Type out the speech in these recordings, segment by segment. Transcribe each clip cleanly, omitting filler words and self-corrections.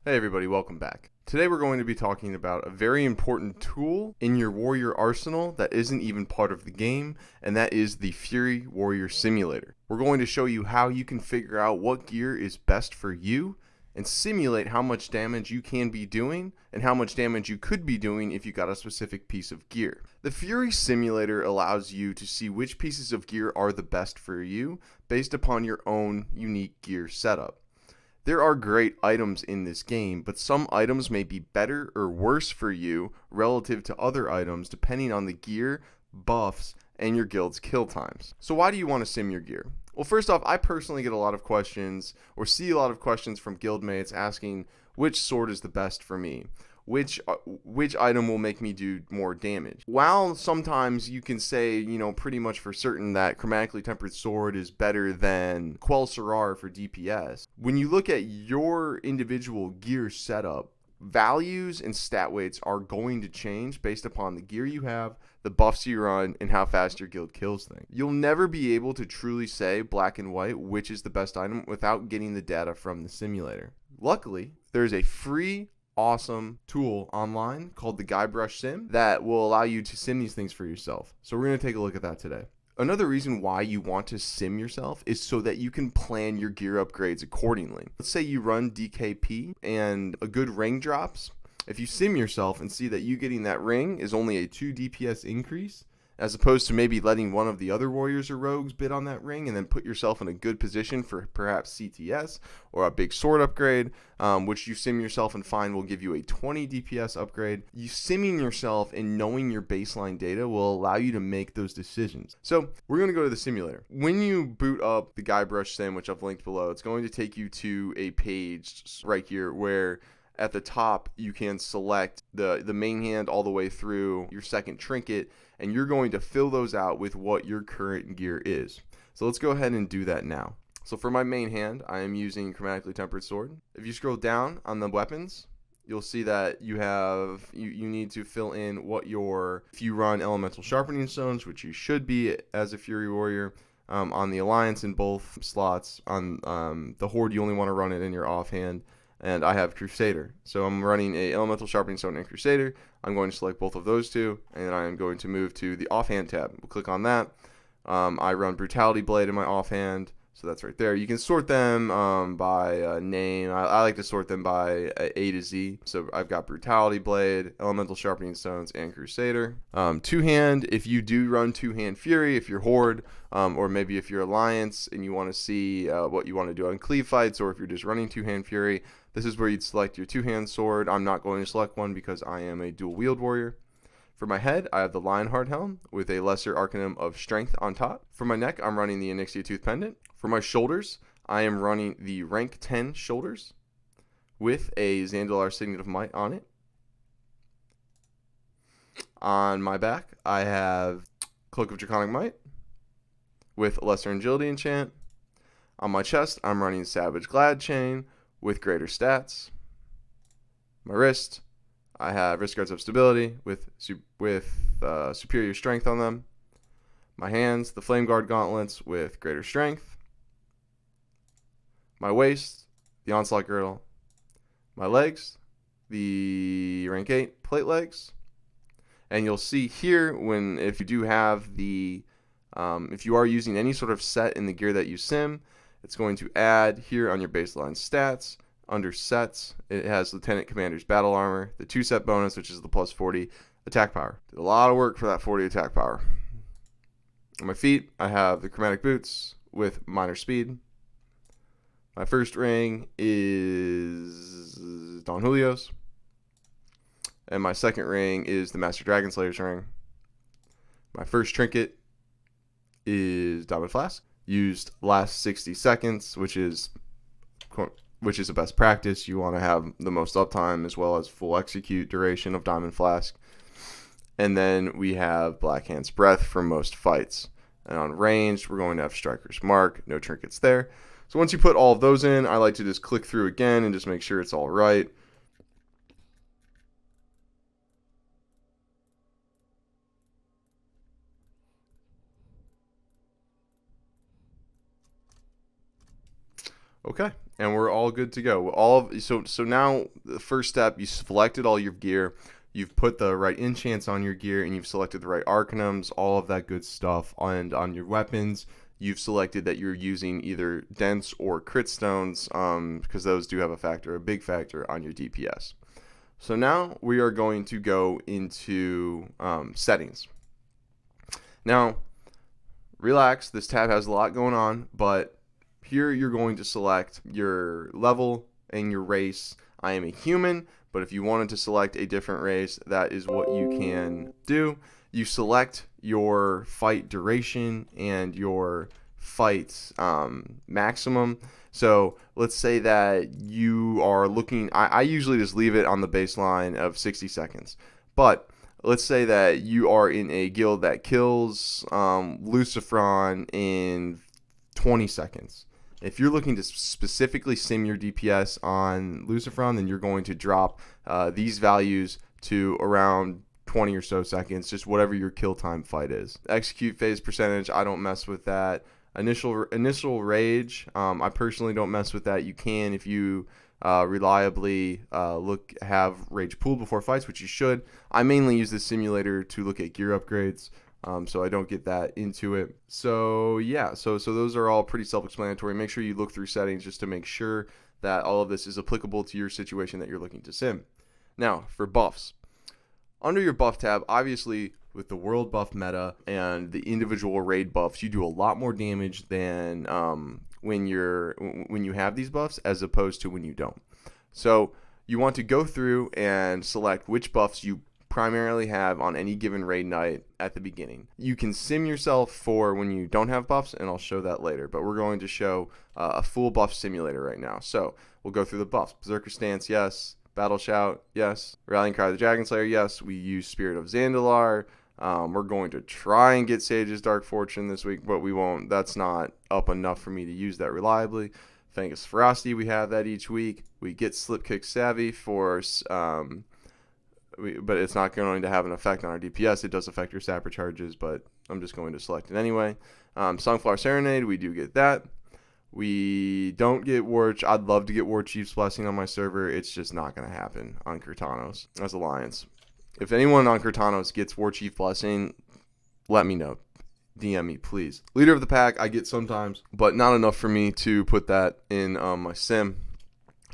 Hey everybody, welcome back. Today we're going to be talking about a very important tool in your warrior arsenal that isn't even part of the game, and that is the Fury Warrior Simulator. We're going to show you how you can figure out what gear is best for you and simulate how much damage you can be doing and how much damage you could be doing if you got a specific piece of gear. The Fury Simulator allows you to see which pieces of gear are the best for you based upon your own unique gear setup. There are great items in this game, but some items may be better or worse for you relative to other items depending on the gear, buffs, and your guild's kill times. So why do you want to sim your gear? Well, first off, I personally get a lot of questions or see a lot of questions from guildmates asking which sword is the best for me. Which item will make me do more damage. While sometimes you can say, pretty much for certain that chromatically tempered sword is better than Quell Sarar for DPS, when you look at your individual gear setup, values and stat weights are going to change based upon the gear you have, the buffs you run, and how fast your guild kills things. You'll never be able to truly say black and white which is the best item without getting the data from the simulator. Luckily, there's a free awesome tool online called the guybrush sim that will allow you to sim these things for yourself. So we're going to take a look at that today. Another reason why you want to sim yourself is so that you can plan your gear upgrades accordingly. Let's say you run DKP and a good ring drops. If you sim yourself and see that you getting that ring is only a 2 DPS increase, as opposed to maybe letting one of the other warriors or rogues bid on that ring and then put yourself in a good position for perhaps CTS or a big sword upgrade, which you sim yourself and find will give you a 20 DPS upgrade. You simming yourself and knowing your baseline data will allow you to make those decisions. So we're going to go to the simulator. When you boot up the guybrush sim, which I've linked below, it's going to take you to a page right here where at the top you can select the main hand all the way through your second trinket, and you're going to fill those out with what your current gear is. So let's go ahead and do that now. So for my main hand, I am using chromatically tempered sword. If you scroll down on the weapons, you'll see that you need to fill in what if you run elemental sharpening stones, which you should be as a Fury Warrior. On the Alliance in both slots. On the Horde, you only want to run it in your offhand. And I have Crusader. So I'm running a Elemental Sharpening Stone and Crusader. I'm going to select both of those two, and I am going to move to the offhand tab. We'll click on that. I run Brutality Blade in my offhand, so that's right there. You can sort them by name. I like to sort them by A to Z. So I've got Brutality Blade, Elemental Sharpening Stones, and Crusader. Two-hand, if you do run two-hand Fury, if you're Horde, or maybe if you're Alliance and you want to see what you want to do on cleave fights, or if you're just running two-hand Fury, this is where you'd select your two-hand sword. I'm not going to select one because I am a dual-wield warrior. For my head, I have the Lionheart Helm with a lesser arcanum of Strength on top. For my neck, I'm running the Onyxia Tooth Pendant. For my shoulders, I am running the rank 10 shoulders with a Zandalar Signet of Might on it. On my back, I have Cloak of Draconic Might with Lesser Agility enchant. On my chest, I'm running Savage Glad Chain with greater stats. My wrist, I have Wrist Guards of Stability with superior strength on them. My hands, the Flame Guard Gauntlets with greater strength. My waist, the Onslaught Girdle. My legs, the rank 8 plate legs. And you'll see here if you do have if you are using any sort of set in the gear that you sim, it's going to add here on your baseline stats. Under sets, it has Lieutenant Commander's Battle Armor, the 2-set bonus, which is the plus 40 attack power. Did a lot of work for that 40 attack power. On my feet, I have the Chromatic Boots with minor speed. My first ring is Don Julio's. And my second ring is the Master Dragon Slayer's ring. My first trinket is Diamond Flask. Used last 60 seconds, which is a best practice. You want to have the most uptime as well as full execute duration of Diamond Flask. And then we have Black Hand's Breath for most fights. And on ranged, we're going to have Striker's Mark, no trinkets there. So once you put all of those in, I like to just click through again and just make sure it's all right. Okay, and we're all good to go. So now the first step, you selected all your gear, you've put the right enchants on your gear, and you've selected the right arcanums, all of that good stuff. And on your weapons, you've selected that you're using either dense or crit stones, because those do have a big factor on your DPS. So now we are going to go into settings. Now, relax, this tab has a lot going on, but here you're going to select your level and your race. I am a human, but if you wanted to select a different race, that is what you can do. You select your fight duration and your fight maximum. So let's say that you are looking, I usually just leave it on the baseline of 60 seconds. But let's say that you are in a guild that kills Lucifron in 20 seconds. If you're looking to specifically sim your DPS on Lucifron, then you're going to drop these values to around 20 or so seconds, just whatever your kill time fight is. Execute phase percentage, I don't mess with that. Initial rage, I personally don't mess with that. You can if you reliably have rage pooled before fights, which you should. I mainly use this simulator to look at gear upgrades, so I don't get that into it. So yeah, so those are all pretty self-explanatory. Make sure you look through settings just to make sure that all of this is applicable to your situation that you're looking to sim. Now for buffs, under your buff tab, obviously with the world buff meta and the individual raid buffs, you do a lot more damage than when you have these buffs as opposed to when you don't. So you want to go through and select which buffs you primarily have on any given raid night at the beginning. You can sim yourself for when you don't have buffs, and I'll show that later, but we're going to show a full buff simulator right now. So we'll go through the buffs. Berserker Stance, yes. Battle Shout, yes. Rallying Cry of the Dragon Slayer, yes. We use Spirit of Zandalar. We're going to try and get Sage's Dark Fortune this week, but we won't. That's not up enough for me to use that reliably. Fangus Ferocity, we have that each week. We get Slipkick Savvy for, but it's not going to have an effect on our DPS. It does affect your Sapper charges, but I'm just going to select it anyway. Songflower Serenade, we do get that. We don't get I'd love to get War Chief's Blessing on my server. It's just not going to happen on Cortanos as Alliance. If anyone on Cortanos gets War Chief Blessing, let me know. DM me, please. Leader of the Pack, I get sometimes, but not enough for me to put that in my sim.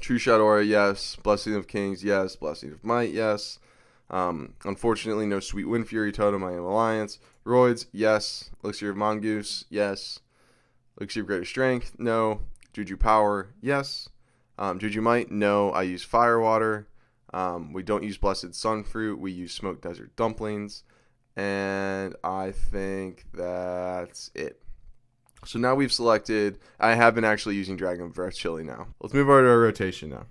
True Shot Aura, yes. Blessing of Kings, yes. Blessing of Might, yes. Unfortunately, no Sweet Wind Fury Totem. I am Alliance. Roids, yes. Elixir of Mongoose, yes. Elixir of Greater Strength, no. Juju Power, yes. Juju Might, no. I use Firewater. We don't use Blessed Sunfruit. We use Smoked Desert Dumplings. And I think that's it. So now we've selected, I have been actually using Dragon Breath Chili now. Let's move over to our rotation now.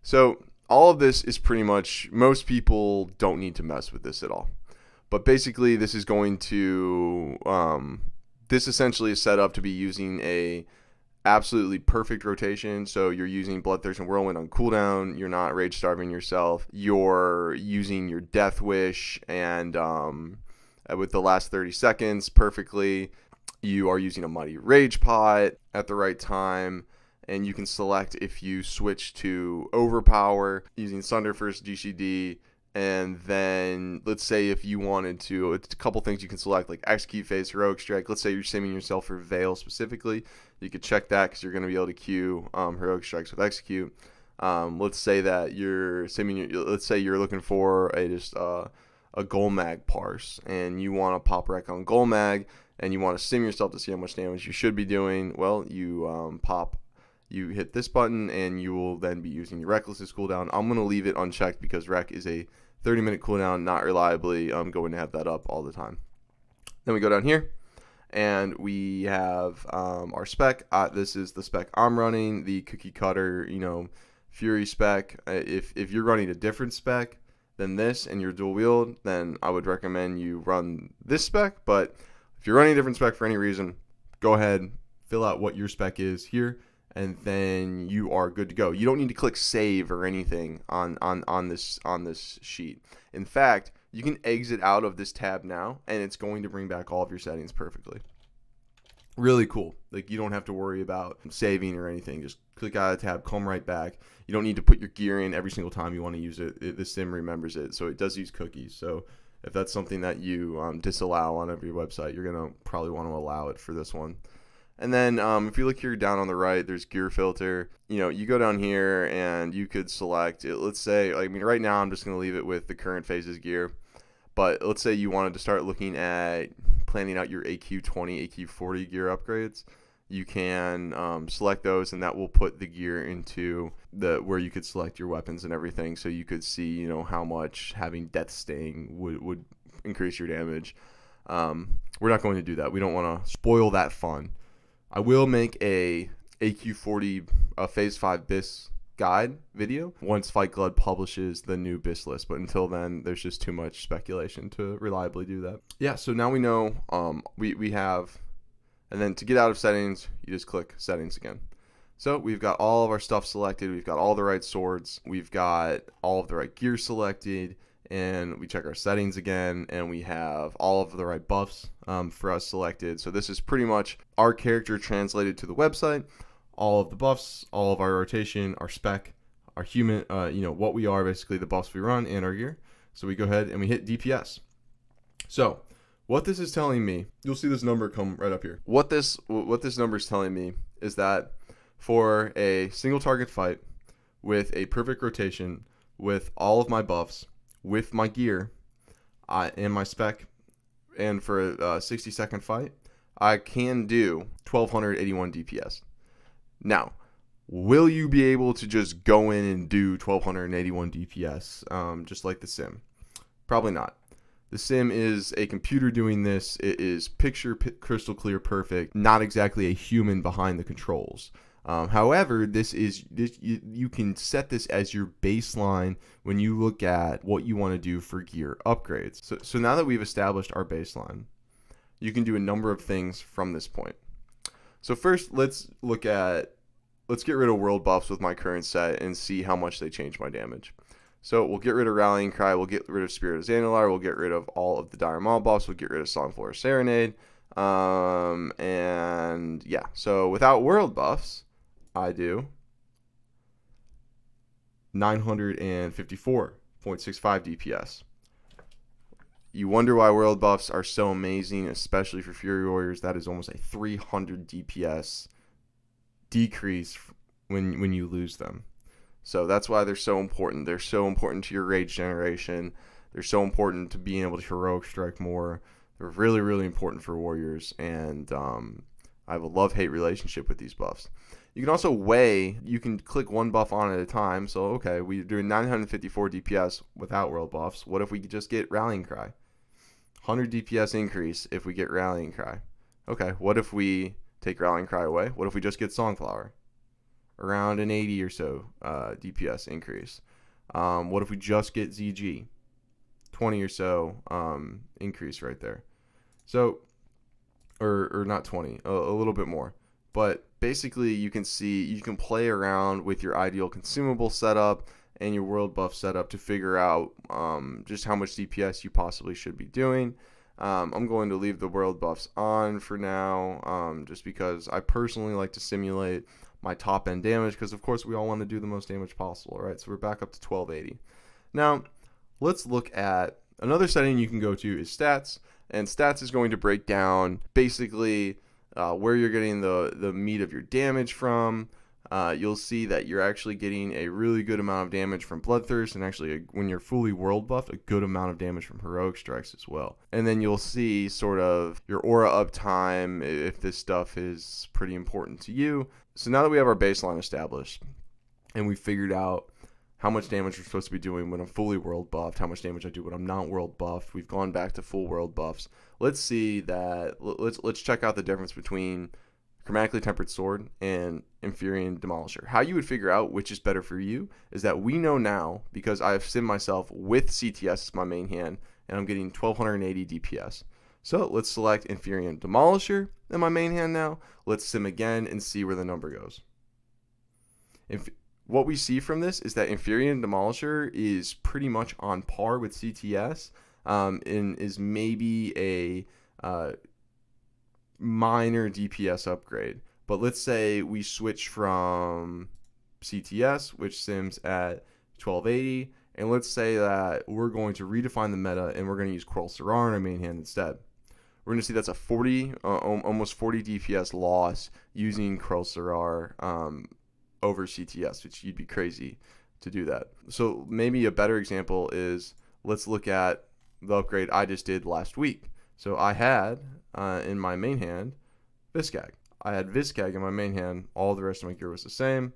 So all of this is pretty much, most people don't need to mess with this at all. But basically this is going to, this essentially is set up to be using a absolutely perfect rotation. So you're using Bloodthirst and Whirlwind on cooldown. You're not rage starving yourself. You're using your Death Wish and with the last 30 seconds perfectly. You are using a Muddy Rage Pot at the right time. And you can select if you switch to Overpower using Sunder first GCD. And then let's say if you wanted to, it's a couple things you can select, like Execute Phase, Heroic Strike. Let's say you're simming yourself for Veil specifically. You could check that because you're going to be able to queue Heroic Strikes with Execute. Let's say that you're simming, let's say you're looking for a Golmag parse and you want to pop wreck on Golmag and you want to sim yourself to see how much damage you should be doing. Well, you hit this button and you will then be using your Recklessness cooldown. I'm going to leave it unchecked because Rec is a 30-minute cooldown, not reliably going to have that up all the time. Then we go down here and we have our spec. This is the spec I'm running, the cookie cutter, Fury spec. If you're running a different spec than this and you're dual wield, then I would recommend you run this spec. But if you're running a different spec for any reason, go ahead, fill out what your spec is here, and then you are good to go. You don't need to click save or anything on this sheet. In fact, you can exit out of this tab now, and it's going to bring back all of your settings perfectly. Really cool. Like, you don't have to worry about saving or anything. Just click out of the tab, come right back. You don't need to put your gear in every single time you want to use it. The sim remembers it. So it does use cookies. So if that's something that you disallow on every website, you're going to probably want to allow it for this one. And then if you look here down on the right, there's gear filter. You go down here and you could select it. Let's say, right now I'm just going to leave it with the current phases gear. But let's say you wanted to start looking at planning out your AQ20, AQ40 gear upgrades. You can select those, and that will put the gear into where you could select your weapons and everything. So you could see, how much having death sting would increase your damage. We're not going to do that. We don't want to spoil that fun. I will make a AQ40 Phase 5 BIS guide video once Fight Club publishes the new BIS list, but until then there's just too much speculation to reliably do that. Yeah, so now we know we have, and then to get out of settings you just click settings again. So we've got all of our stuff selected, we've got all the right swords, we've got all of the right gear selected, and we check our settings again and we have all of the right buffs for us selected. So this is pretty much our character translated to the website. All of the buffs, all of our rotation, our spec, our human, what we are, basically the buffs we run, and our gear. So we go ahead and we hit DPS. So what this is telling me, you'll see this number come right up here. What this number is telling me is that for a single target fight with a perfect rotation, with all of my buffs, with my gear, and my spec, and for a 60-second fight, I can do 1281 DPS. Now, will you be able to just go in and do 1281 DPS just like the sim? Probably not. The sim is a computer doing this. It is crystal clear perfect, not exactly a human behind the controls. However, you can set this as your baseline when you look at what you want to do for gear upgrades. So now that we've established our baseline, you can do a number of things from this point. So first, let's get rid of world buffs with my current set and see how much they change my damage. So we'll get rid of Rallying Cry, we'll get rid of Spirit of Xandalar, we'll get rid of all of the Dire Maul buffs, we'll get rid of Song Flora Serenade, and yeah, so without world buffs, I do 954.65 DPS. You wonder why world buffs are so amazing, especially for Fury Warriors. That is almost a 300 DPS decrease when you lose them. So that's why they're so important. They're so important to your rage generation. They're so important to being able to heroic strike more. They're really, really important for warriors, and I have a love-hate relationship with these buffs. You can also weigh. You can click one buff on at a time. So, okay, we're doing 954 DPS without world buffs. What if we could just get Rallying Cry? 100 DPS increase if we get Rallying Cry. Okay, what if we take Rallying Cry away? What if we just get Songflower? Around an 80 or so DPS increase. What if we just get ZG? 20 or so increase right there. So, or not 20, a little bit more. But basically, you can see, you can play around with your ideal consumable setup and your world buff setup to figure out just how much DPS you possibly should be doing. I'm going to leave the world buffs on for now, just because I personally like to simulate my top end damage, because of course we all want to do the most damage possible, right? So we're back up to 1280. Now, let's look at another setting you can go to is stats, and stats is going to break down basically where you're getting the meat of your damage from. You'll see that you're actually getting a really good amount of damage from Bloodthirst, and actually when you're fully world buffed, a good amount of damage from heroic strikes as well. And then you'll see sort of your aura uptime, if this stuff is pretty important to you. So now that we have our baseline established and we figured out how much damage we're supposed to be doing when I'm fully world buffed, how much damage I do when I'm not world buffed, we've gone back to full world buffs. Let's see that. Let's check out the difference between Chromatically Tempered Sword and Infurion Demolisher. How you would figure out which is better for you is that we know now, because I have simmed myself with CTS as my main hand, and I'm getting 1280 DPS. So let's select Infurion Demolisher in my main hand now. Let's sim again and see where the number goes. What we see from this is that Infurion Demolisher is pretty much on par with CTS, and is maybe a minor DPS upgrade. But let's say we switch from CTS, which sims at 1280, and let's say that we're going to redefine the meta and we're going to use Quarrel Sarar in our main hand instead. We're going to see that's a almost 40 DPS loss using Quarrel Sarar over CTS, which you'd be crazy to do that. So maybe a better example is, let's look at the upgrade I just did last week. So I had in my main hand Viscag. I had Viscag in my main hand. All the rest of my gear was the same.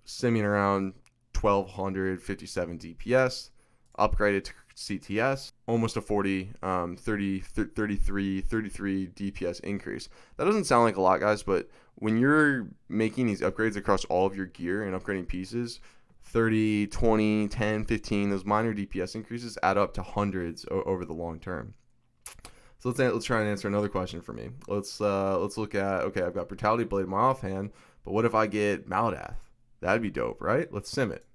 Simming around 1257 DPS. Upgraded to CTS. Almost a 33 DPS increase. That doesn't sound like a lot, guys, but when you're making these upgrades across all of your gear and upgrading pieces, 30, 20, 10, 15, those minor DPS increases add up to hundreds over the long term. So let's try and answer another question for me. Let's look at, okay, I've got Brutality Blade in my offhand, but what if I get Maladath? That'd be dope, right? Let's sim it.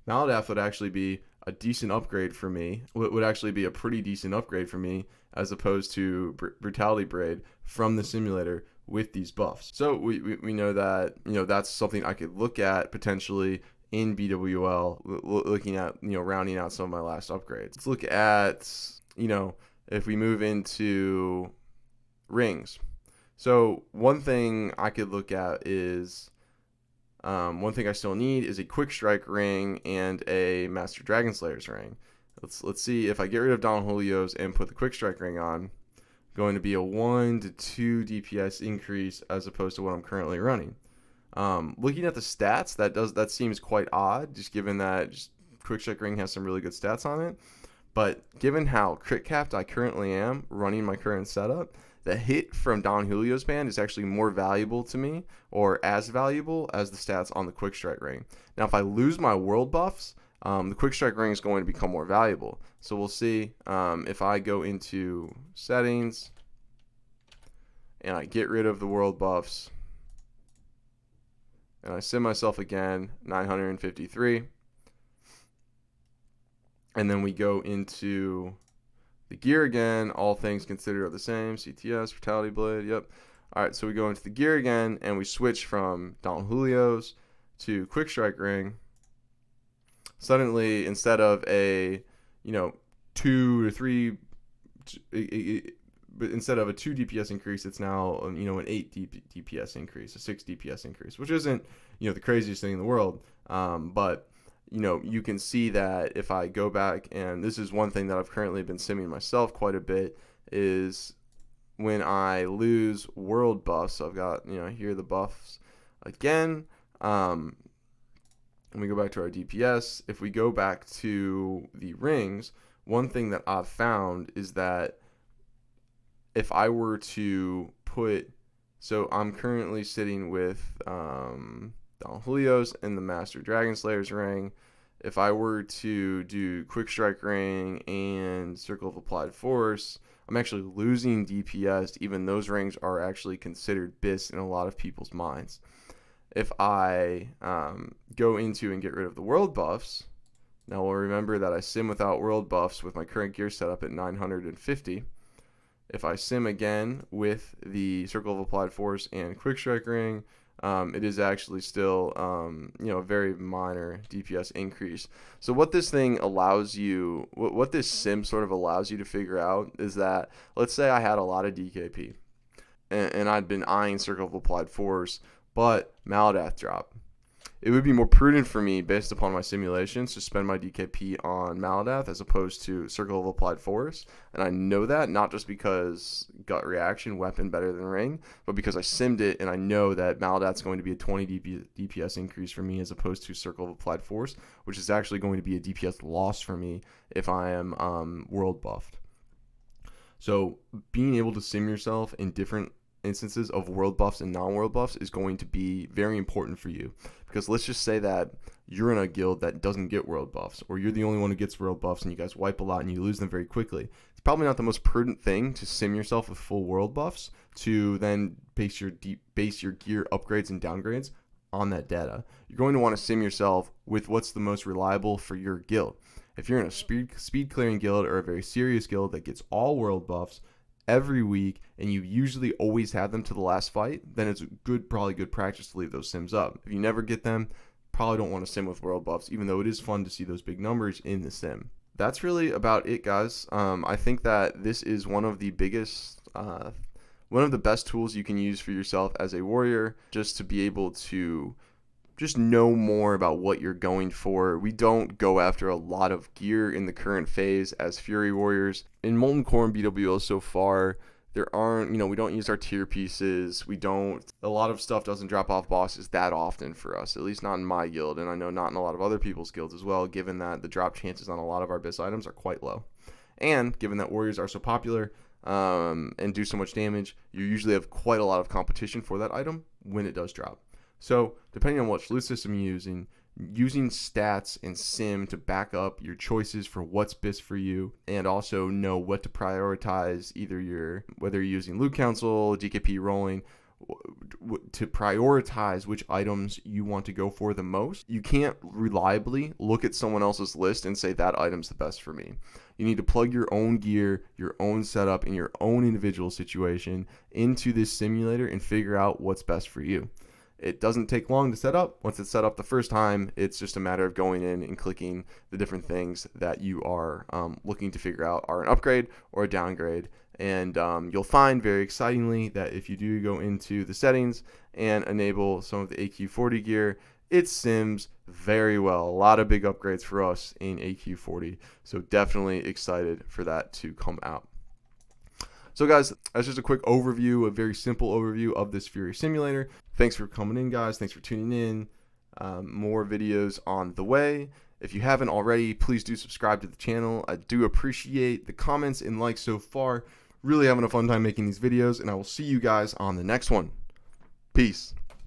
Maladath would actually be a decent upgrade for me. Would actually be a pretty decent upgrade for me as opposed to Brutality Blade from the simulator with these buffs. So we know that, that's something I could look at potentially in BWL, looking at, rounding out some of my last upgrades. Let's look at, if we move into rings. So one thing I could look at is, one thing I still need is a Quick Strike ring and a Master Dragon Slayer's ring. Let's see if I get rid of Don Julio's and put the Quick Strike ring on, going to be a 1 to 2 DPS increase as opposed to what I'm currently running. Looking at the stats, that seems quite odd, just given that Quick Strike ring has some really good stats on it. But given how crit capped I currently am running my current setup, the hit from Don Julio's band is actually more valuable to me, or as valuable as the stats on the Quick Strike ring. Now, if I lose my world buffs, the Quick Strike ring is going to become more valuable. So we'll see if I go into settings and I get rid of the world buffs and I sim myself again, 953. And then we go into the gear again. All things considered are the same. CTS, Brutality Blade, yep. All right, so we go into the gear again, and we switch from Don Julio's to Quick Strike ring. Suddenly, instead of a, 2 to 3, but instead of a 2 DPS increase, it's now, an 8 DPS increase, a 6 DPS increase, which isn't, the craziest thing in the world. But you can see that if I go back, and this is one thing that I've currently been simming myself quite a bit, is when I lose world buffs. So I've got, here are the buffs again. When we go back to our DPS, if we go back to the rings, one thing that I've found is that if I were to put, so I'm currently sitting with Don Julio's and the Master Dragon Slayer's ring. If I were to do Quick Strike ring and Circle of Applied Force, I'm actually losing DPS. Even those rings are actually considered BIS in a lot of people's minds. If I go into and get rid of the world buffs, now we'll remember that I sim without world buffs with my current gear setup at 950. If I sim again with the Circle of Applied Force and Quick Strike ring, it is actually still, a very minor DPS increase. So what this thing allows you, what this sim sort of allows you to figure out is that, let's say I had a lot of DKP, and I'd been eyeing Circle of Applied Force, but Maladath dropped. It would be more prudent for me, based upon my simulations, to spend my DKP on Maladath as opposed to Circle of Applied Force. And I know that, not just because gut reaction, weapon better than ring, but because I simmed it and I know that Maladath's going to be a 20 DPS increase for me as opposed to Circle of Applied Force, which is actually going to be a DPS loss for me if I am world buffed. So being able to sim yourself in different instances of world buffs and non-world buffs is going to be very important for you, because let's just say that you're in a guild that doesn't get world buffs, or you're the only one who gets world buffs and you guys wipe a lot and you lose them very quickly. It's probably not the most prudent thing to sim yourself with full world buffs to then base your gear upgrades and downgrades on that data. You're going to want to sim yourself with what's the most reliable for your guild. If you're in a speed clearing guild or a very serious guild that gets all world buffs, every week and you usually always have them to the last fight, then it's probably good practice to leave those sims up. If you never get them, probably don't want to sim with world buffs, even though it is fun to see those big numbers in the sim. That's really about it, guys. I think that this is one of the best tools you can use for yourself as a warrior, just to be able to just know more about what you're going for. We don't go after a lot of gear in the current phase as Fury Warriors. In Molten Core and BWL so far, there aren't, we don't use our tier pieces. A lot of stuff doesn't drop off bosses that often for us, at least not in my guild, and I know not in a lot of other people's guilds as well, given that the drop chances on a lot of our BIS items are quite low. And given that warriors are so popular and do so much damage, you usually have quite a lot of competition for that item when it does drop. So depending on what loot system you're using stats and sim to back up your choices for what's best for you, and also know what to prioritize, whether you're using loot council, DKP rolling, to prioritize which items you want to go for the most. You can't reliably look at someone else's list and say that item's the best for me. You need to plug your own gear, your own setup, and your own individual situation into this simulator and figure out what's best for you. It doesn't take long to set up. Once it's set up the first time, it's just a matter of going in and clicking the different things that you are looking to figure out are an upgrade or a downgrade. And you'll find, very excitingly, that if you do go into the settings and enable some of the AQ40 gear, it sims very well. A lot of big upgrades for us in AQ40. So definitely excited for that to come out. So guys, that's just a quick overview, a very simple overview of this Fury Simulator. Thanks for coming in, guys. Thanks for tuning in. More videos on the way. If you haven't already, please do subscribe to the channel. I do appreciate the comments and likes so far. Really having a fun time making these videos, and I will see you guys on the next one. Peace.